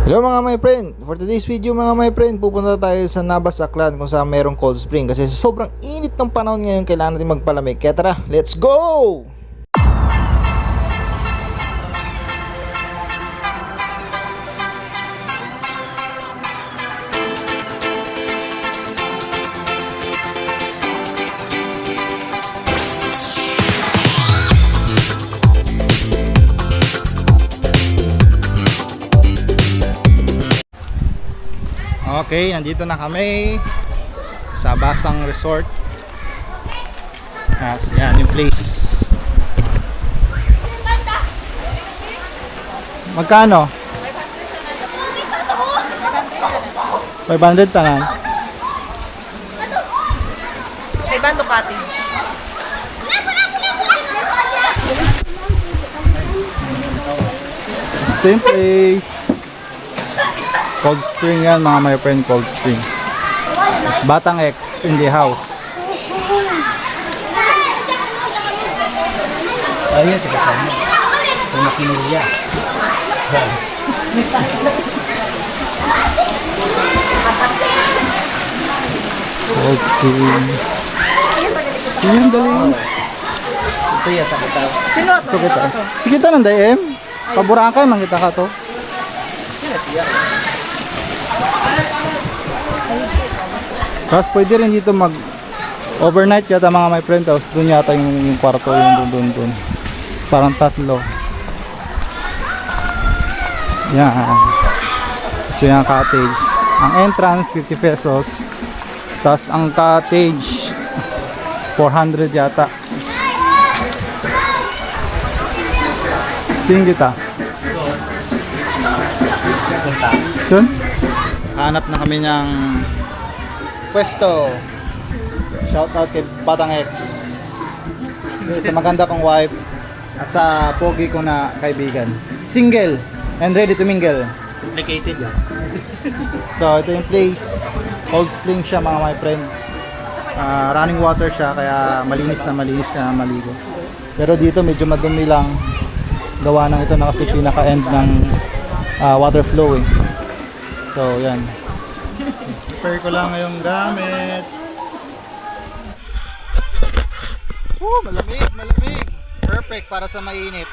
Hello mga my friend, for today's video mga my friend, pupunta tayo sa Navas Aklan kung saan mayroong cold spring kasi sa sobrang init ng panahon ngayon kailangan natin magpalamig. Kaya tara, let's go! Okay, nandito na kami sa Basang Resort. Yan yung place. Magkano? 500 tangan. 500 Ducati. Ito yung place. Cold spring yan mga my friend, cold spring. Batang X in the house. Ayun, tiga sana. Kung makinilya. Cold spring. Yung galing. Ito yata kita. Sino ito? Ito kita. Sige ta ng DM. Paboraan kayo, mangita ka to. Tapos pwede rin dito mag overnight yata mga my friend. Tapos dun yata yung kwarto, yung dun. Parang tatlo. Yan. So yung cottage. Ang entrance 50 pesos. Tapos ang cottage 400 yata. Singgita. Sun? Hanap na kami ng pwesto. Shout out kay Batang X. Sa maganda kong wife at sa pogi ko na kaibigan. Single and ready to mingle. Complicated yan. So ito yung place. Cold spring siya mga my friend. Running water siya kaya malinis na maligo. Pero dito medyo madumi lang. Gawa ng ito na kasi pinaka-end ng water flow eh. So yan. Prepare ko lang ngayong gamit. Malamig. Perfect para sa mainit.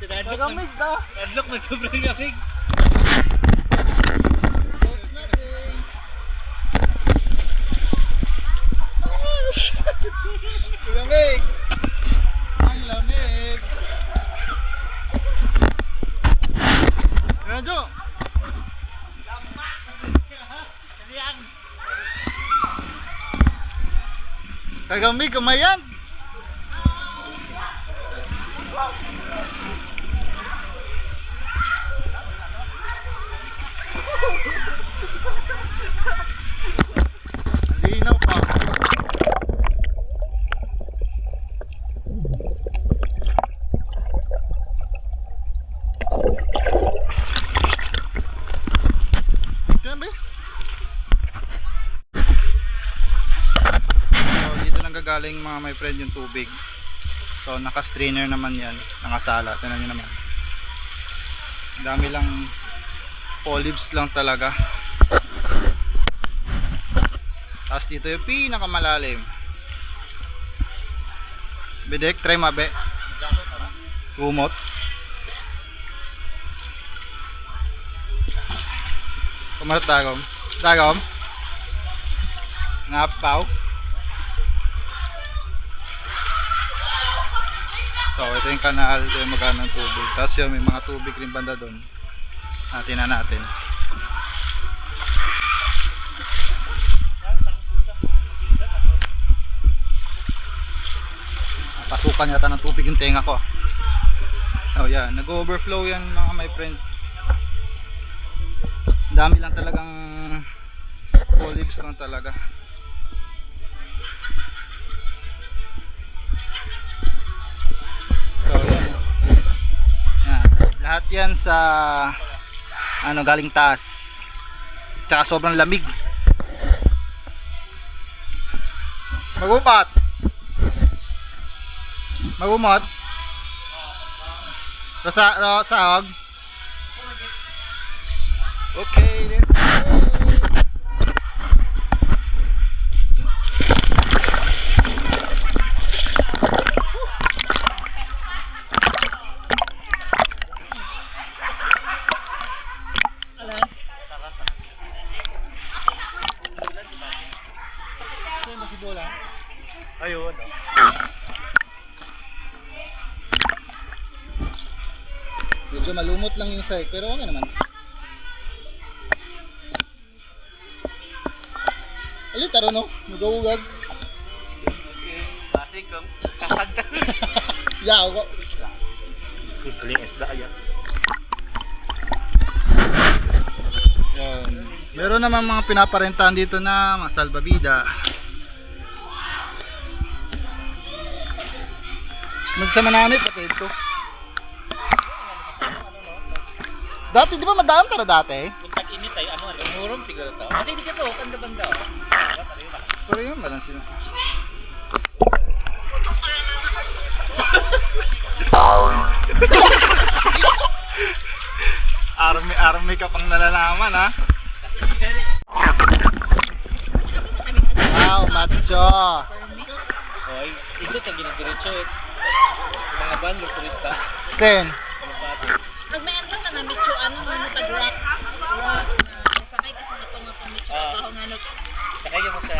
Malamig ba? Adlock, magsobrang lamig. Close natin. Malamig. Ang lamig. Radyo. Kagamig kumayan. Linaw pa. Grabe. So dito nanggagaling mga my friend yung tubig. So naka-strainer naman yan, nakasala. Tingnan niyo naman. Ang dami lang olives lang talaga. Tapos dito yung pinakamalalim. Bidek, try mabe. Kumot. Kumarat dagom. Dagom. Ngapaw. So ito yung kanal, ito yung magana ng tubig. Tapos yung may mga tubig rin banda doon. Natin natin. Pasukan yata ng tubig yung tenga ko. Oh yan, nag-overflow yan mga my friend. Dami lang talagang olives lang talaga. So yan. Yan. Lahat yan sa galing taas. Tsaka sobrang lamig. Magupat. Magumot. Sahog. Okay, let's go. Ayun. Medyo malumot lang yung side, pero okay naman. Alin, taro no? Nagawugag. Klasik kang kakagdan. Yaw ko. Simpleng isda yan. Yan. Meron naman mga pinaparentahan dito na mga salbabida. Magsama namin pati ito. Dati, di ba madami tara dati? Kung tag-init ay umurom siguro to. Kasi hindi ka to, kanda banda. Pero yun, malang sila. Army ka pang nalalaman, ha? Wow, macho! Oy, ito tag ginadiretso eh. Mga van, yung turista. Sen? Pag may ano na mityo, ano mo tag-rock. Rock na. Sakay kasi ito nga itong mityo. Baho nga no. Sakay ka sa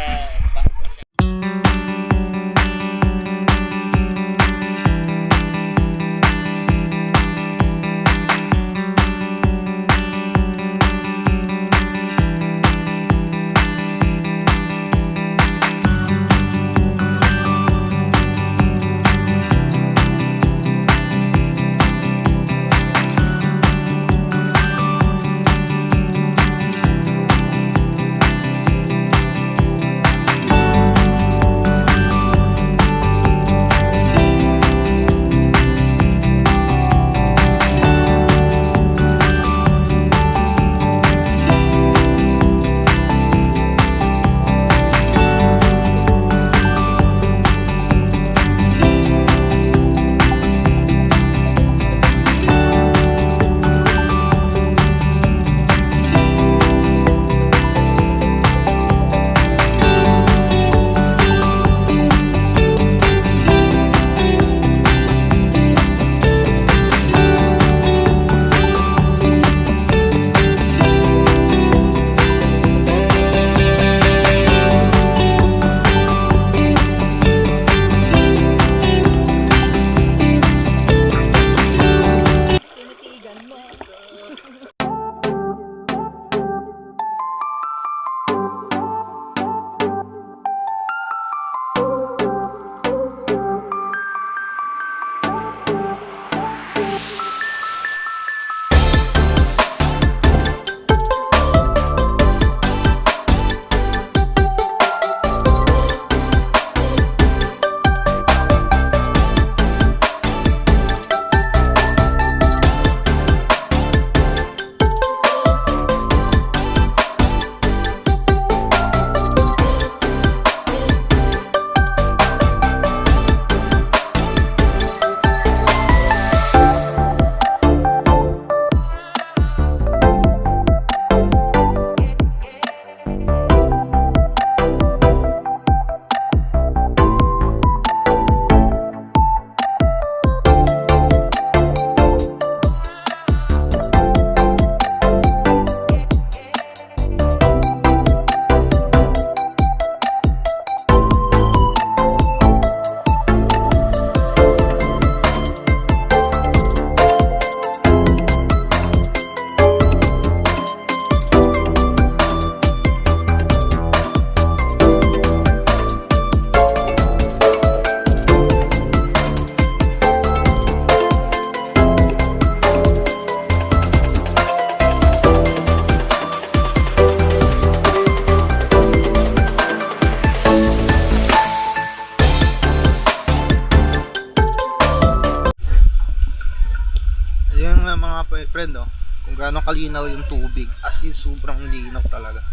friend, oh, kung gaano kalinaw yung tubig, as in sobrang linaw talaga.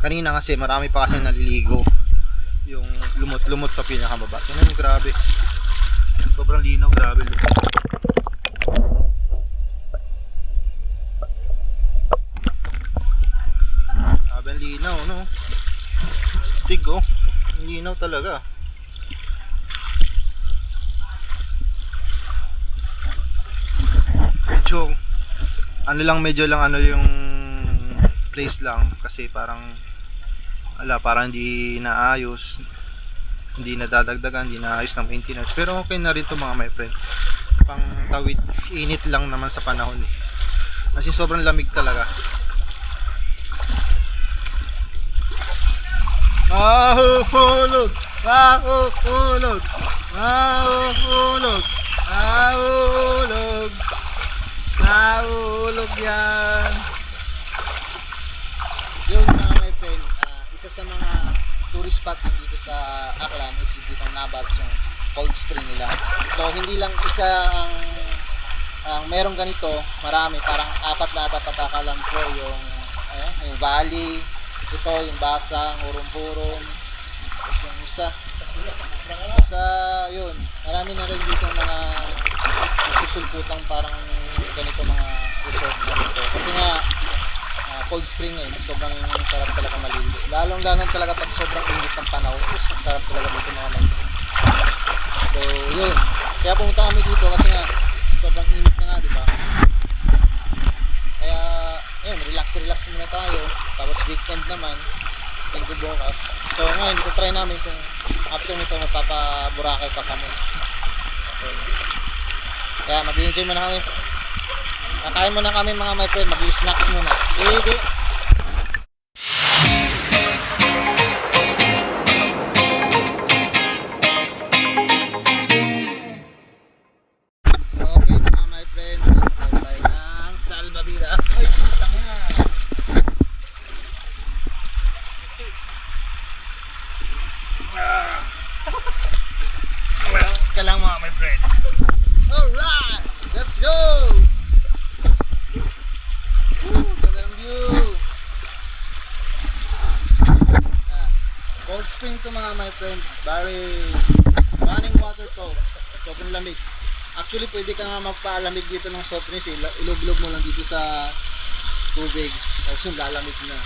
Kanina kasi marami pa kasi naliligo, yung lumot-lumot sa pinakababa. Tingnan mo, grabe. Sobrang linaw, grabe look. Grabe ang linaw, no? Stig, oh. Ang linaw talaga. Medyo lang ano yung place lang kasi parang parang hindi naayos, hindi nadadagdagan, hindi naayos ng maintenance, pero okay na rin to mga my friend. Pang tawid, init lang naman sa panahon eh. Kasi sobrang lamig talaga. Mahuhulog, mahuhulog, mahuhulog, mahuhulog, mahuhulog yan. Yung mga my friend, isa sa mga tourist spot dito sa Aklan is dito Nabas, yung cold spring nila. So hindi lang isa ang merong ganito, marami, parang 4 na ata pagkakalam ko, yung valley, ito yung Basang, Hurum-Hurum, tapos yung isa yun, marami na rin dito mga susulputang parang ganito mga resort na dito. Kasi nga cold spring sobrang sarap talaga maligo. Lalong talaga pag sobrang init ng panahon, sarap talaga dito mga maligo. So yun, kaya pumunta kami dito kasi nga sobrang init na nga, di ba? Kaya ayun, relax muna tayo. Tapos weekend naman, linggo bukas. So ngayon, try namin kung after nito magpapaburakay pa kami. So, kaya mag-enjoy muna kami. Kakain muna kami mga my friend, mag-snacks muna. Sige. Okay mga my friends, let's tayo ng salbabida. Ay, putang ina. Well, ka lang mga my friend. Alright, let's go! Gandang view. Cold spring to mga my friend. Very running water to. Sobrang lamig. Actually pwede ka nga magpalamig dito ng soft drinks. Ilog-ilog mo lang dito sa tubig. Tapos yung lalamig na.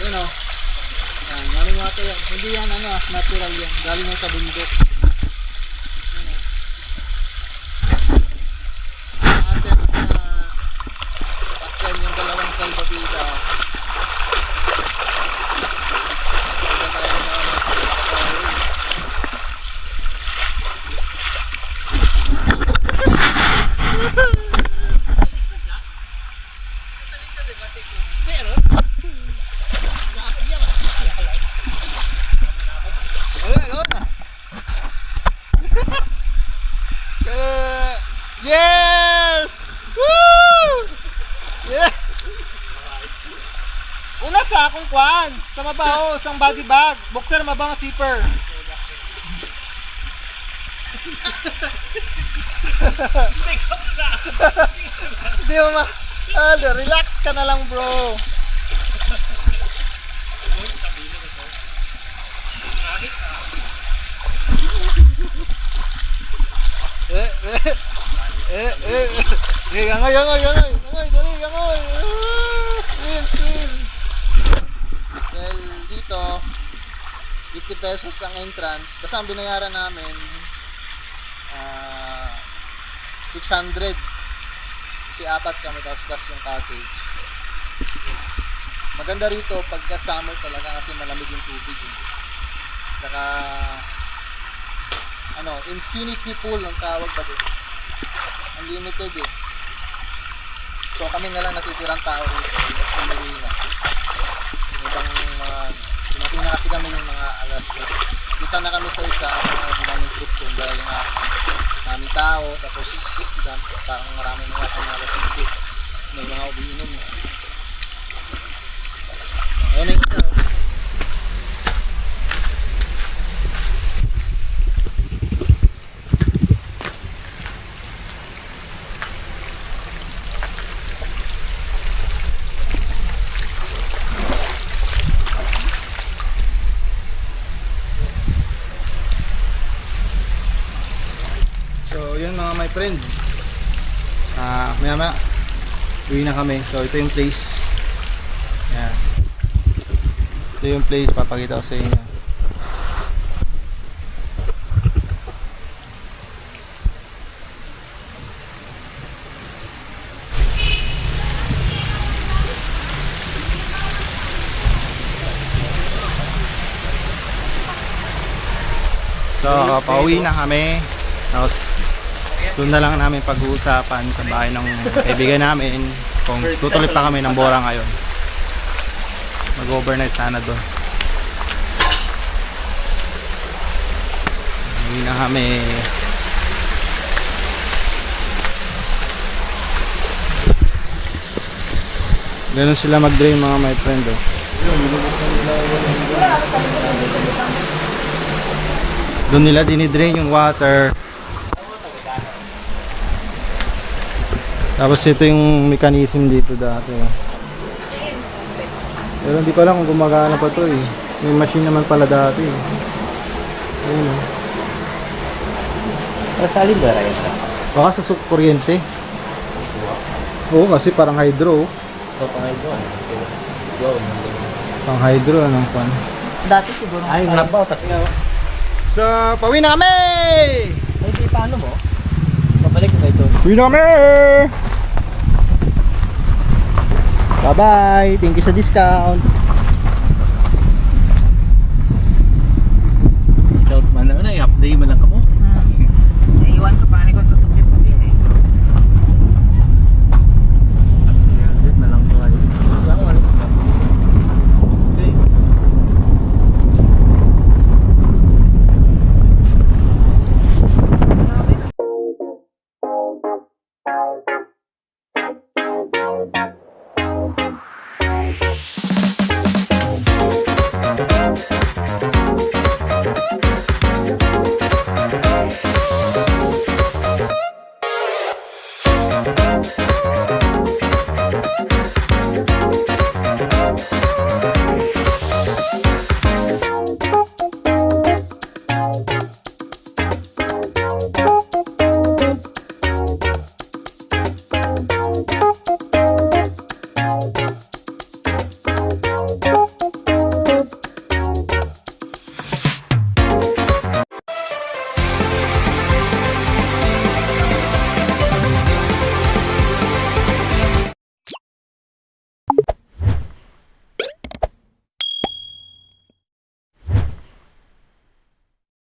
Yun o. Running water yan. Hindi yan natural yan. Galing yan sa bundok. Yung dalawang salbabida. Yes! Woo! Yeah! Una sa akong kwan, sa mabaho, sa body bag, boxer mabang zipper. Hindi mo relax ka na lang bro. Yangoy. Swim. Well, dito 50 pesos ang entrance. Basta ang binayaran namin 600. Kasi 4 kami tapos plus yung cottage. Maganda rito pagka summer talaga kasi malamig yung tubig. Saka infinity pool ang tawag ba doon. Unlimited eh. So kami na lang natitirang tao rito. Umuwi na. Yung ibang dumating na kasi kami yung mga alas. Minsan na kami sa isa mga ginaming trip doon dahil nga maraming tao. Tapos parang marami na yata na alas kasi may mga umiinom eh. Ayan na ito. yun mga my friend. Maya uwi na kami. So ito yung place. Yan. Ito yung place, papakita ko sa inyo. So, pauwi na kami. Tapos, doon na lang namin pag-uusapan sa bahay ng kaibigan namin kung tutuloy pa kami ng Bora ngayon. Mag-overnight sana doon. Pauwi na kami. Ganun sila mag-drain mga my friend. Oh. Doon nila dinidrain yung water. Tapos ito yung mechanism dito dati. Pero hindi pa lang kung gumagana pa to eh. May machine naman pala dati. Ayun oh. Para sa alin ba rin siya? Baka sa kuryente. Oo kasi parang hydro. Ito pa ngayon doon. Pang hydro anong pan. Dati siguro. Ay, nabaw. Tapos nga. So, pauwi na kami! Ay, di paano mo? Pabalik ko kayo doon. Uwi na kami! Bye-bye! Thank you sa discount! Discount man na. I-update mo lang ka mo.